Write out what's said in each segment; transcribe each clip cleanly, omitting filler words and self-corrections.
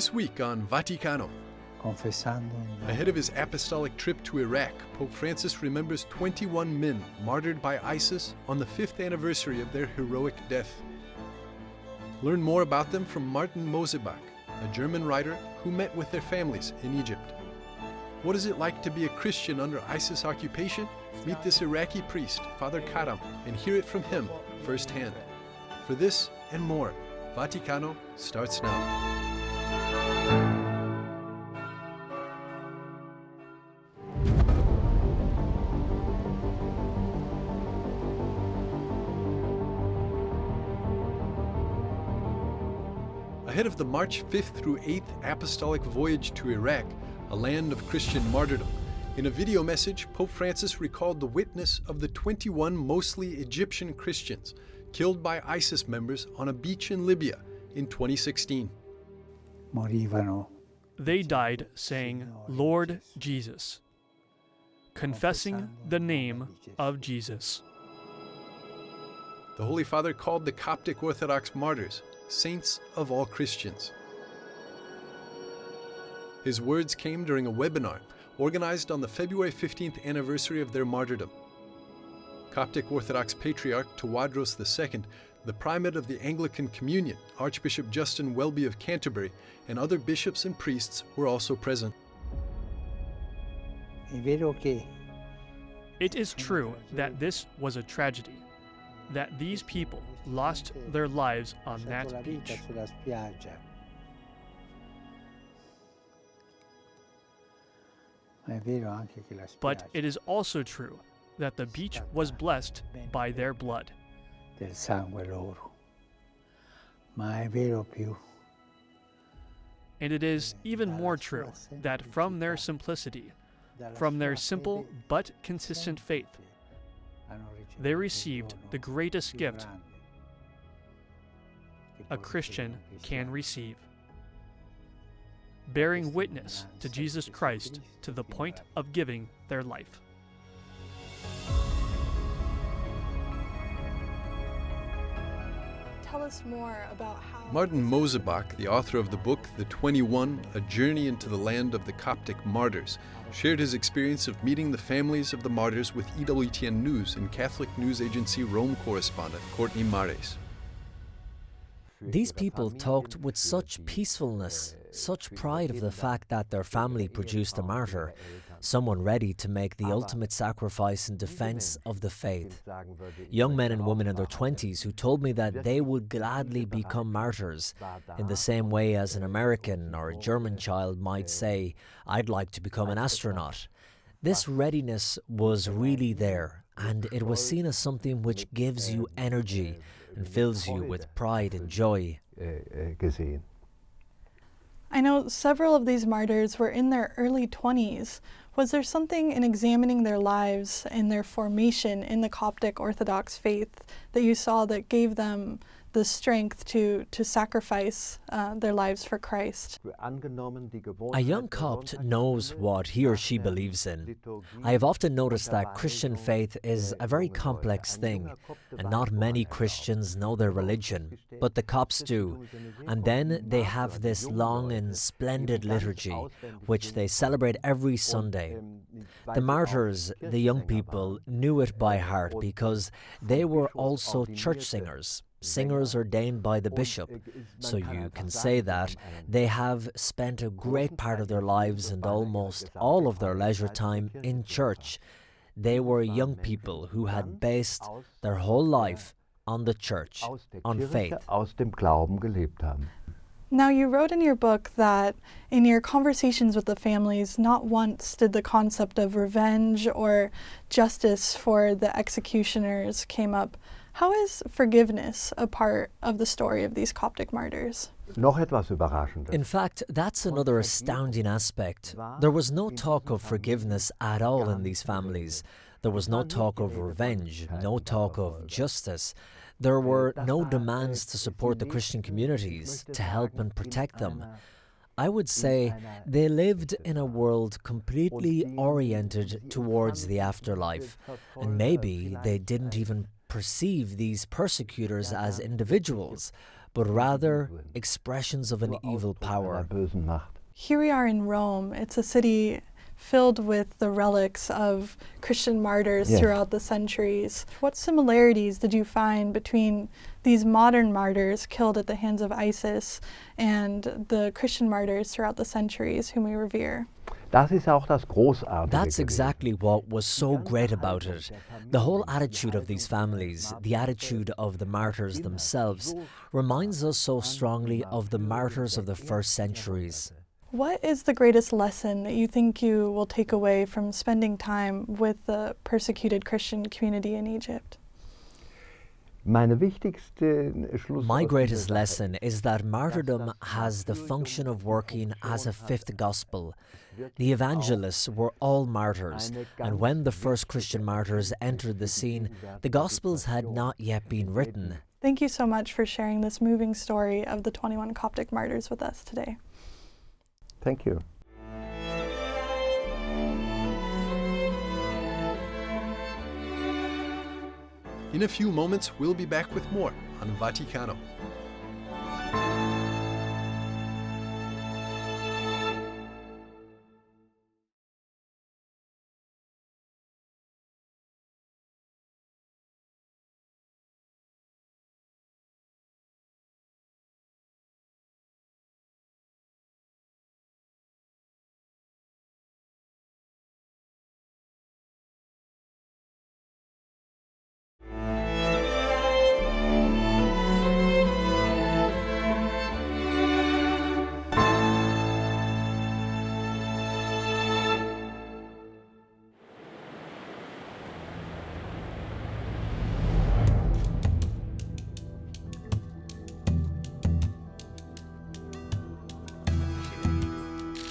This week on Vaticano, ahead of his apostolic trip to Iraq, Pope Francis remembers 21 men martyred by ISIS on the 5th anniversary of their heroic death. Learn more about them from Martin Mosebach, a German writer who met with their families in Egypt. What is it like to be a Christian under ISIS occupation? Meet this Iraqi priest, Father Karam, and hear it from him firsthand. For this and more, Vaticano starts now. Ahead of the March 5th through 8th apostolic voyage to Iraq, a land of Christian martyrdom, in a video message, Pope Francis recalled the witness of the 21 mostly Egyptian Christians killed by ISIS members on a beach in Libya in 2016. They died saying, "Lord Jesus," confessing the name of Jesus. The Holy Father called the Coptic Orthodox martyrs saints of all Christians. His words came during a webinar organized on the February 15th anniversary of their martyrdom. Coptic Orthodox Patriarch Tawadros II, the primate of the Anglican Communion, Archbishop Justin Welby of Canterbury, and other bishops and priests were also present. It is true that this was a tragedy, that these people lost their lives on that beach. But it is also true that the beach was blessed by their blood. And it is even more true that from their simplicity, from their simple but consistent faith, they received the greatest gift a Christian can receive: bearing witness to Jesus Christ to the point of giving their life. Tell us more about how... Martin Mosebach, the author of the book The 21, A Journey into the Land of the Coptic Martyrs, shared his experience of meeting the families of the martyrs with EWTN News and Catholic news agency Rome correspondent Courtney Mares. These people talked with such peacefulness, such pride of the fact that their family produced a martyr, someone ready to make the ultimate sacrifice in defense of the faith. Young men and women in their 20s who told me that they would gladly become martyrs, in the same way as an American or a German child might say, "I'd like to become an astronaut." This readiness was really there, and it was seen as something which gives you energy and fills you with pride and joy. I know several of these martyrs were in their early 20s. Was there something in examining their lives and their formation in the Coptic Orthodox faith that you saw that gave them the strength to sacrifice their lives for Christ? A young Copt knows what he or she believes in. I have often noticed that Christian faith is a very complex thing, and not many Christians know their religion, but the Copts do. And then they have this long and splendid liturgy, which they celebrate every Sunday. The martyrs, the young people, knew it by heart because they were also church singers. Singers ordained by the bishop, so you can say that they have spent a great part of their lives and almost all of their leisure time in church. They were young people who had based their whole life on the church, on faith. Now, you wrote in your book that in your conversations with the families, not once did the concept of revenge or justice for the executioners came up. How is forgiveness a part of the story of these Coptic martyrs? In fact, that's another astounding aspect. There was no talk of forgiveness at all in these families. There was no talk of revenge, no talk of justice. There were no demands to support the Christian communities, to help and protect them. I would say they lived in a world completely oriented towards the afterlife, and maybe they didn't even perceive these persecutors as individuals, but rather expressions of an evil power. Here we are in Rome. It's a city filled with the relics of Christian martyrs throughout the centuries. What similarities did you find between these modern martyrs killed at the hands of ISIS and the Christian martyrs throughout the centuries whom we revere? That's exactly what was so great about it. The whole attitude of these families, the attitude of the martyrs themselves, reminds us so strongly of the martyrs of the first centuries. What is the greatest lesson that you think you will take away from spending time with the persecuted Christian community in Egypt? My greatest lesson is that martyrdom has the function of working as a fifth gospel. The evangelists were all martyrs, and when the first Christian martyrs entered the scene, the Gospels had not yet been written. Thank you so much for sharing this moving story of the 21 Coptic martyrs with us today. Thank you. In a few moments, we'll be back with more on Vaticano.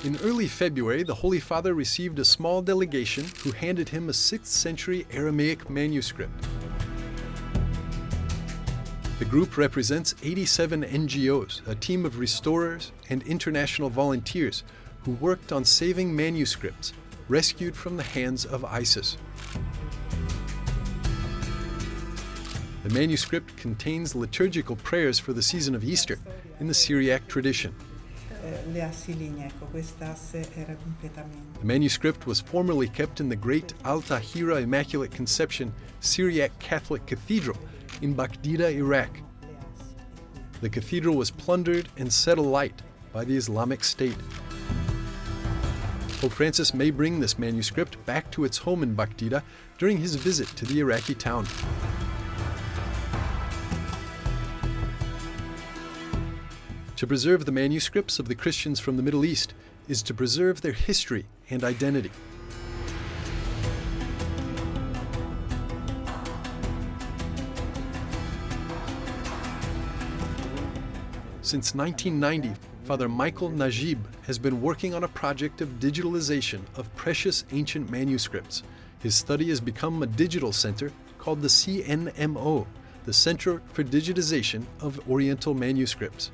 In early February, the Holy Father received a small delegation who handed him a 6th century Aramaic manuscript. The group represents 87 NGOs, a team of restorers and international volunteers who worked on saving manuscripts rescued from the hands of ISIS. The manuscript contains liturgical prayers for the season of Easter in the Syriac tradition. The manuscript was formerly kept in the great Al-Tahira Immaculate Conception Syriac Catholic Cathedral in Baghdad, Iraq. The cathedral was plundered and set alight by the Islamic State. Pope Francis may bring this manuscript back to its home in Baghdad during his visit to the Iraqi town. To preserve the manuscripts of the Christians from the Middle East is to preserve their history and identity. Since 1990, Father Michael Najib has been working on a project of digitalization of precious ancient manuscripts. His study has become a digital center called the CNMO, the Center for Digitization of Oriental Manuscripts.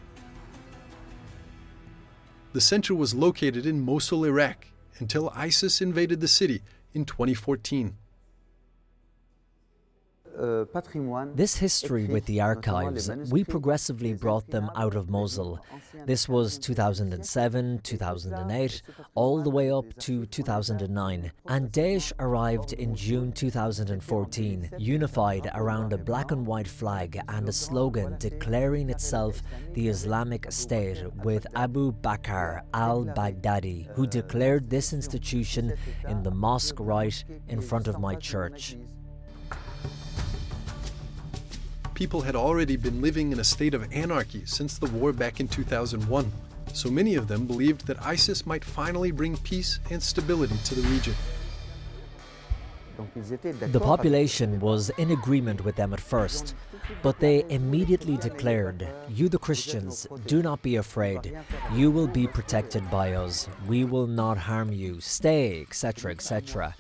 The center was located in Mosul, Iraq, until ISIS invaded the city in 2014. This history with the archives, we progressively brought them out of Mosul. This was 2007, 2008, all the way up to 2009. And Daesh arrived in June 2014, unified around a black and white flag and a slogan declaring itself the Islamic State, with Abu Bakr al-Baghdadi, who declared this institution in the mosque right in front of my church. People had already been living in a state of anarchy since the war back in 2001, so many of them believed that ISIS might finally bring peace and stability to the region. The population was in agreement with them at first, but they immediately declared, "You the Christians, do not be afraid. You will be protected by us. We will not harm you. Stay," etc., etc.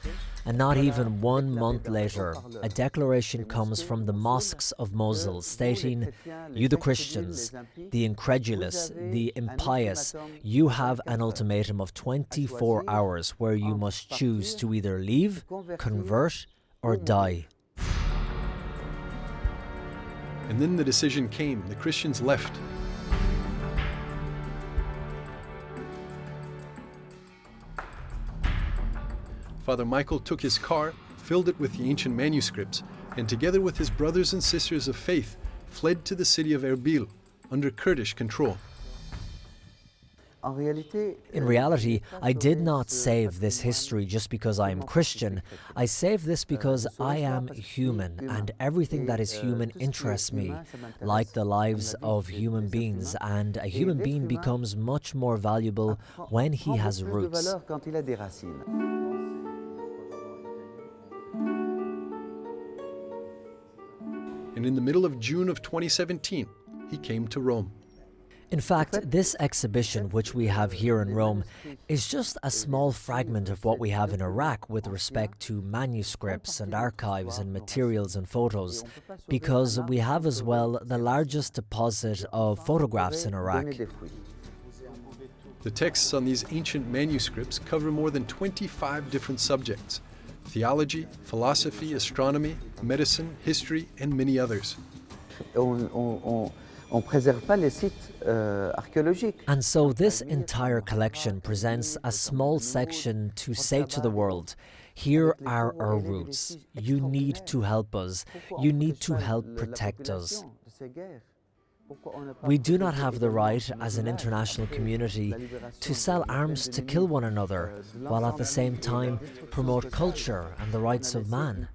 And not even 1 month later, a declaration comes from the mosques of Mosul stating, "You the Christians, the incredulous, the impious, you have an ultimatum of 24 hours where you must choose to either leave, convert, or die." And then the decision came. The Christians left. Father Michael took his car, filled it with the ancient manuscripts, and together with his brothers and sisters of faith, fled to the city of Erbil, under Kurdish control. In reality, I did not save this history just because I am Christian. I saved this because I am human, and everything that is human interests me, like the lives of human beings, and a human being becomes much more valuable when he has roots. And in the middle of June of 2017, he came to Rome. In fact, this exhibition, which we have here in Rome, is just a small fragment of what we have in Iraq with respect to manuscripts and archives and materials and photos, because we have as well the largest deposit of photographs in Iraq. The texts on these ancient manuscripts cover more than 25 different subjects: theology, philosophy, astronomy, medicine, history, and many others. And so this entire collection presents a small section to say to the world, here are our roots. You need to help us. You need to help protect us. We do not have the right as an international community to sell arms to kill one another, while at the same time promote culture and the rights of man.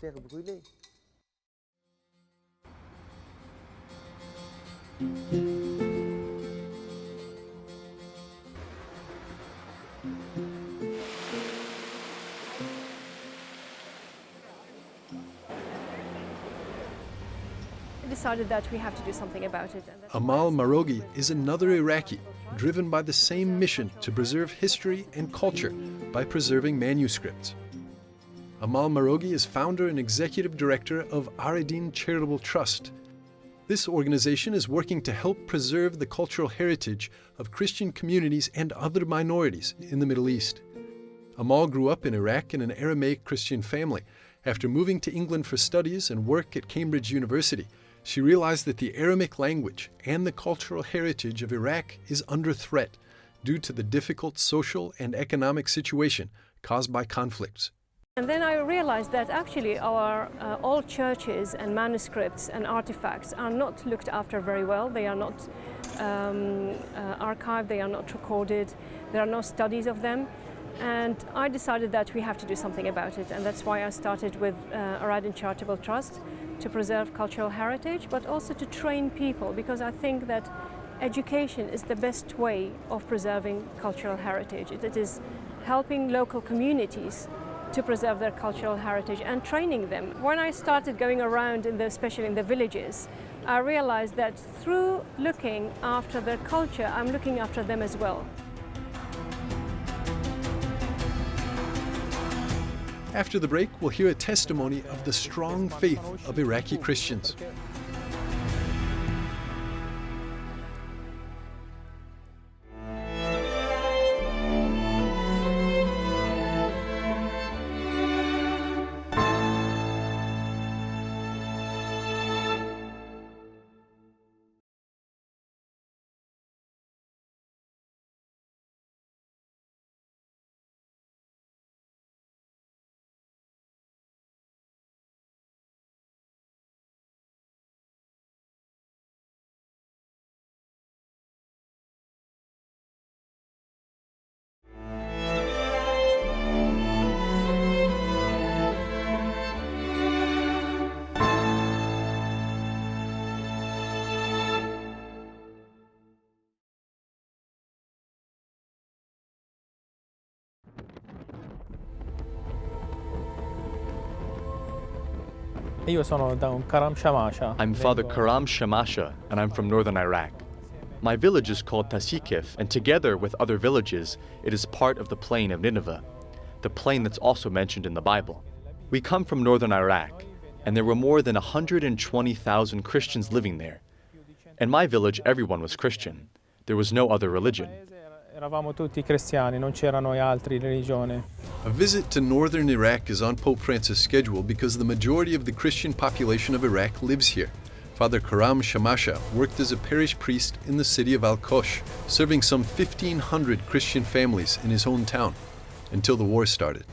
Decided that we have to do something about it. Amal Marogi is another Iraqi, driven by the same mission to preserve history and culture by preserving manuscripts. Amal Marogi is founder and executive director of Aridin Charitable Trust. This organization is working to help preserve the cultural heritage of Christian communities and other minorities in the Middle East. Amal grew up in Iraq in an Aramaic Christian family. After moving to England for studies and work at Cambridge University, she realized that the Aramaic language and the cultural heritage of Iraq is under threat due to the difficult social and economic situation caused by conflicts. And then I realized that actually our old churches and manuscripts and artifacts are not looked after very well. They are not archived, they are not recorded, there are no studies of them. And I decided that we have to do something about it, and that's why I started with Aridin Charitable Trust to preserve cultural heritage, but also to train people, because I think that education is the best way of preserving cultural heritage. It is helping local communities to preserve their cultural heritage and training them. When I started going around, especially in the villages, I realized that through looking after their culture, I'm looking after them as well. After the break, we'll hear a testimony of the strong faith of Iraqi Christians. I'm Father Karam Shamasha, and I'm from northern Iraq. My village is called Tasikif, and together with other villages, it is part of the plain of Nineveh, the plain that's also mentioned in the Bible. We come from northern Iraq, and there were more than 120,000 Christians living there. In my village, everyone was Christian. There was no other religion. A visit to northern Iraq is on Pope Francis' schedule because the majority of the Christian population of Iraq lives here. Father Karam worked as a parish priest in the city of Al-Kosh, serving some 1,500 Christian families in his hometown until the war started.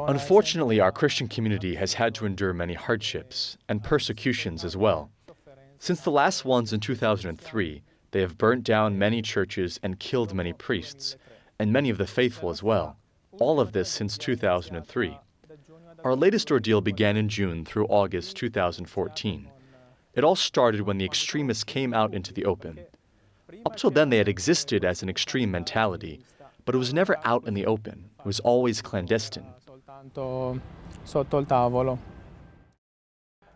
Unfortunately, our Christian community has had to endure many hardships and persecutions as well. Since the last ones in 2003, they have burnt down many churches and killed many priests, and many of the faithful as well. All of this since 2003. Our latest ordeal began in June through August 2014. It all started when the extremists came out into the open. Up till then, they had existed as an extreme mentality, but it was never out in the open. It was always clandestine.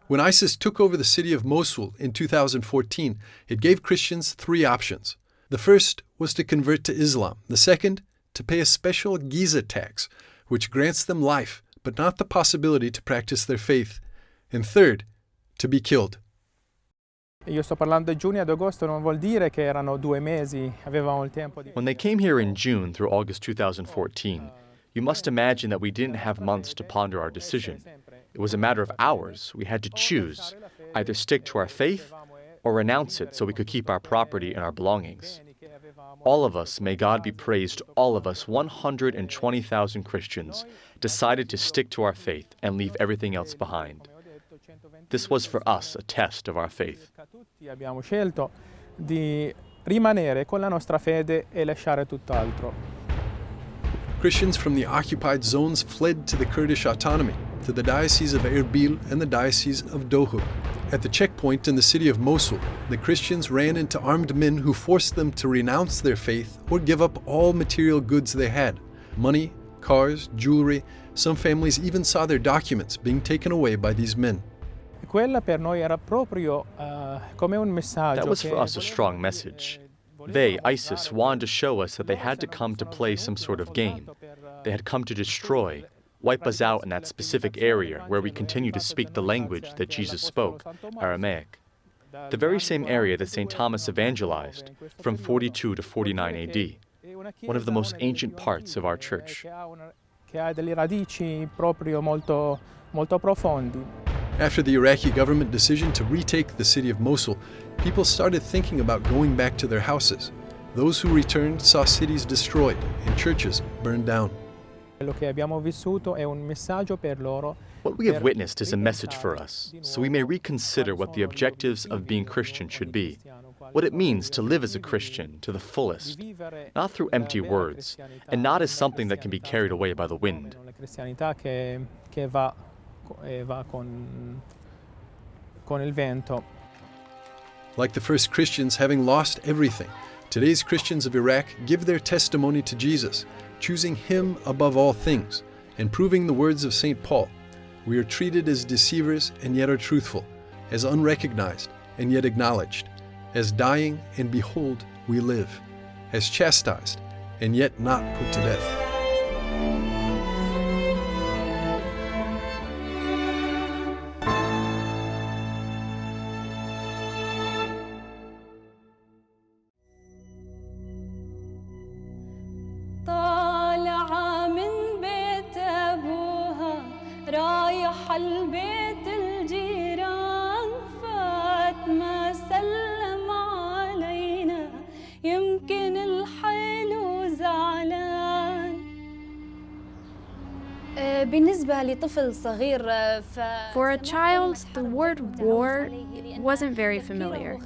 When ISIS took over the city of Mosul in 2014, it gave Christians three options. The first was to convert to Islam. The second, to pay a special Giza tax, which grants them life, but not the possibility to practice their faith. And third, to be killed. When they came here in June through August 2014, you must imagine that we didn't have months to ponder our decision. It was a matter of hours. We had to choose, either stick to our faith or renounce it so we could keep our property and our belongings. All of us, may God be praised, all of us, 120,000 Christians, decided to stick to our faith and leave everything else behind. This was for us a test of our faith. Christians from the occupied zones fled to the Kurdish autonomy, to the Diocese of Erbil and the Diocese of Dohuk. At the checkpoint in the city of Mosul, the Christians ran into armed men who forced them to renounce their faith or give up all material goods they had: money, cars, jewelry. Some families even saw their documents being taken away by these men. That was for us a strong message. They, ISIS, wanted to show us that they had to come to play some sort of game. They had come to destroy, wipe us out in that specific area where we continue to speak the language that Jesus spoke, Aramaic. The very same area that St. Thomas evangelized from 42 to 49 AD, one of the most ancient parts of our church. After the Iraqi government decision to retake the city of Mosul, people started thinking about going back to their houses. Those who returned saw cities destroyed and churches burned down. What we have witnessed is a message for us, so we may reconsider what the objectives of being Christian should be, what it means to live as a Christian to the fullest, not through empty words, and not as something that can be carried away by the wind. Like the first Christians having lost everything, today's Christians of Iraq give their testimony to Jesus, choosing Him above all things, and proving the words of St. Paul. We are treated as deceivers and yet are truthful, as unrecognized and yet acknowledged, as dying and behold we live, as chastised and yet not put to death. For a child, the word war wasn't very familiar.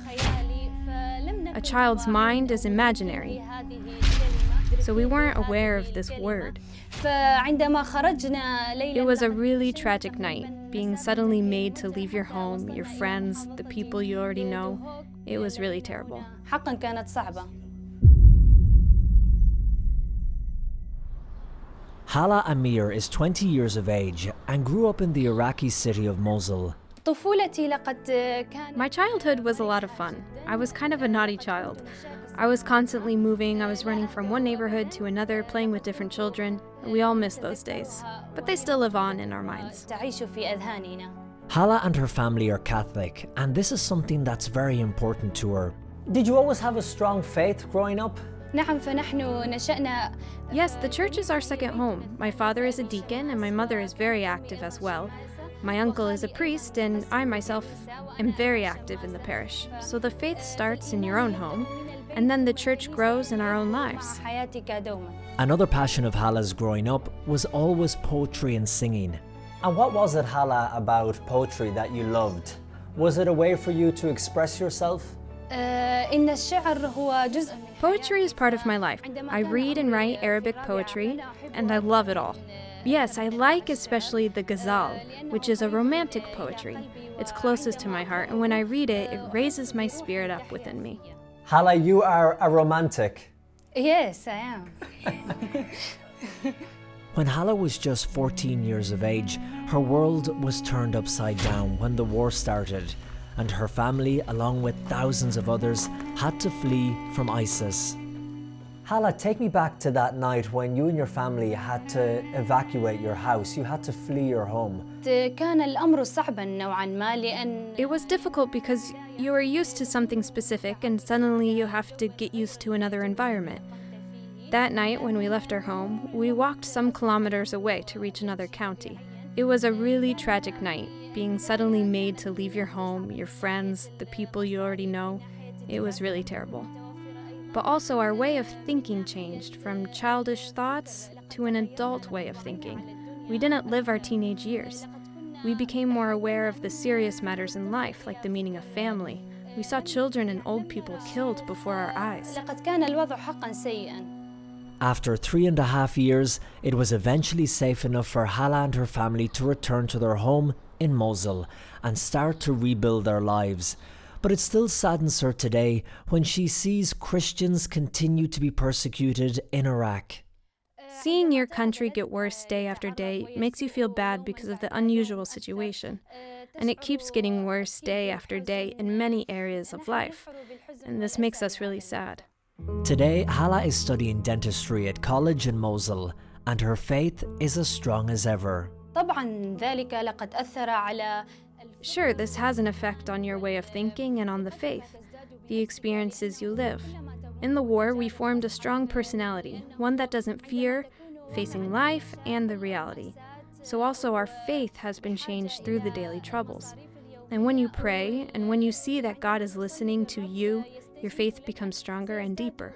A child's mind is imaginary, so we weren't aware of this word. It was a really tragic night, being suddenly made to leave your home, your friends, the people you already know. It was really terrible. Hala Amir is 20 years of age and grew up in the Iraqi city of Mosul. My childhood was a lot of fun. I was kind of a naughty child. I was constantly moving. I was running from one neighborhood to another, playing with different children. We all miss those days, but they still live on in our minds. Hala and her family are Catholic, and this is something that's very important to her. Did you always have a strong faith growing up? Yes, the church is our second home. My father is a deacon and my mother is very active as well. My uncle is a priest, and I myself am very active in the parish. So the faith starts in your own home, and then the church grows in our own lives. Another passion of Hala's growing up was always poetry and singing. And what was it, Hala, about poetry that you loved? Was it a way for you to express yourself? Poetry is part of my life. I read and write Arabic poetry, and I love it all. Yes, I like especially the ghazal, which is a romantic poetry. It's closest to my heart, and when I read it, it raises my spirit up within me. Hala, you are a romantic. Yes, I am. When Hala was just 14 years of age, her world was turned upside down when the war started, and her family, along with thousands of others, had to flee from ISIS. Hala, take me back to that night when you and your family had to evacuate your house. You had to flee your home. It was difficult because you were used to something specific and suddenly you have to get used to another environment. That night when we left our home, we walked some kilometers away to reach another county. It was a really tragic night, being suddenly made to leave your home, your friends, the people you already know. It was really terrible. But also our way of thinking changed from childish thoughts to an adult way of thinking. We didn't live our teenage years. We became more aware of the serious matters in life, like the meaning of family. We saw children and old people killed before our eyes. After 3.5 years, it was eventually safe enough for Hala and her family to return to their home in Mosul and start to rebuild their lives. But it still saddens her today when she sees Christians continue to be persecuted in Iraq. Seeing your country get worse day after day makes you feel bad because of the unusual situation. And it keeps getting worse day after day in many areas of life. And this makes us really sad. Today, Hala is studying dentistry at college in Mosul, and her faith is as strong as ever. Sure, this has an effect on your way of thinking and on the faith, the experiences you live. In the war, we formed a strong personality, one that doesn't fear facing life and the reality. So also our faith has been changed through the daily troubles. And when you pray, and when you see that God is listening to you, your faith becomes stronger and deeper.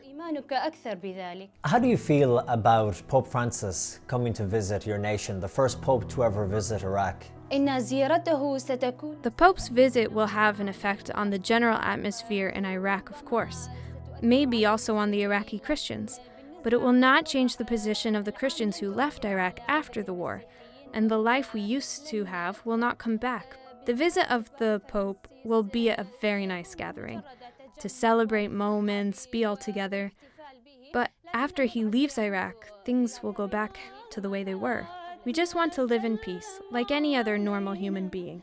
How do you feel about Pope Francis coming to visit your nation, the first Pope to ever visit Iraq? The Pope's visit will have an effect on the general atmosphere in Iraq, of course, maybe also on the Iraqi Christians, but it will not change the position of the Christians who left Iraq after the war, and the life we used to have will not come back. The visit of the Pope will be a very nice gathering, to celebrate moments, be all together, but after he leaves Iraq, things will go back to the way they were. We just want to live in peace, like any other normal human being.